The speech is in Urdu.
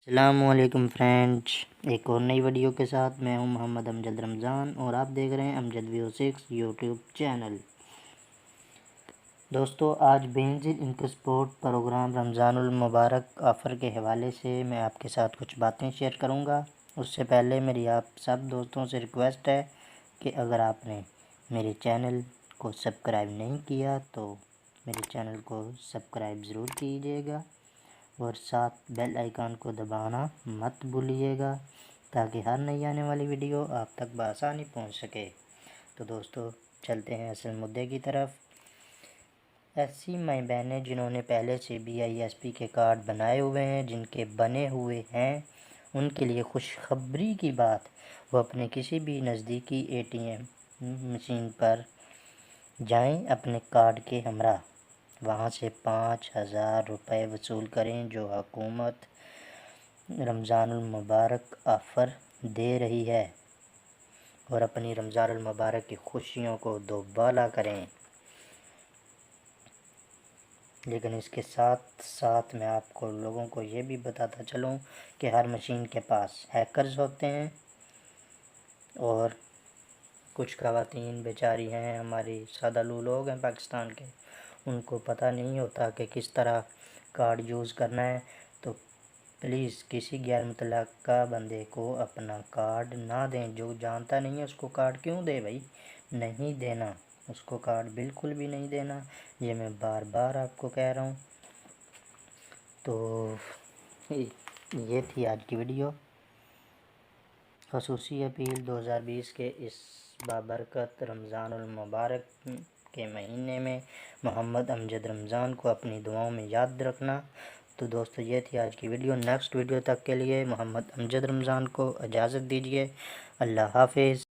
السلام علیکم فرینڈز، ایک اور نئی ویڈیو کے ساتھ میں ہوں محمد امجد رمضان اور آپ دیکھ رہے ہیں امجد ویو6 یوٹیوب چینل۔ دوستو، آج بینظیر انکسپورٹ پروگرام رمضان المبارک آفر کے حوالے سے میں آپ کے ساتھ کچھ باتیں شیئر کروں گا۔ اس سے پہلے میری آپ سب دوستوں سے ریکویسٹ ہے کہ اگر آپ نے میرے چینل کو سبسکرائب نہیں کیا تو میرے چینل کو سبسکرائب ضرور کیجیے گا اور ساتھ بیل آئیکن کو دبانا مت بھولیے گا تاکہ ہر نئی آنے والی ویڈیو آپ تک بآسانی پہنچ سکے۔ تو دوستو، چلتے ہیں اصل مدعے کی طرف۔ ایسی مائی بہنیں جنہوں نے پہلے سے BISP کے کارڈ بنائے ہوئے ہیں، جن کے بنے ہوئے ہیں، ان کے لیے خوشخبری کی بات، وہ اپنے کسی بھی نزدیکی ATM مشین پر جائیں اپنے کارڈ کے ہمراہ، وہاں سے 5,000 روپے وصول کریں جو حکومت رمضان المبارک آفر دے رہی ہے اور اپنی رمضان المبارک کی خوشیوں کو دوبالا کریں۔ لیکن اس کے ساتھ ساتھ میں آپ کو لوگوں کو یہ بھی بتاتا چلوں کہ ہر مشین کے پاس ہیکرز ہوتے ہیں اور کچھ خواتین بیچاری ہیں، ہماری سادہ لوگ ہیں پاکستان کے، ان کو پتہ نہیں ہوتا کہ کس طرح کارڈ یوز کرنا ہے۔ تو پلیز کسی غیر متعلقہ بندے کو اپنا کارڈ نہ دیں، جو جانتا نہیں ہے اس کو کارڈ کیوں دے بھائی؟ نہیں دینا، اس کو کارڈ بالکل بھی نہیں دینا، یہ میں بار بار آپ کو کہہ رہا ہوں۔ تو یہ تھی آج کی ویڈیو، خصوصی اپیل 2020 کے اس بابرکت رمضان المبارک کے مہینے میں محمد امجد رمضان کو اپنی دعاؤں میں یاد رکھنا۔ تو دوستو، یہ تھی آج کی ویڈیو۔ نیکسٹ ویڈیو تک کے لیے محمد امجد رمضان کو اجازت دیجیے۔ اللہ حافظ۔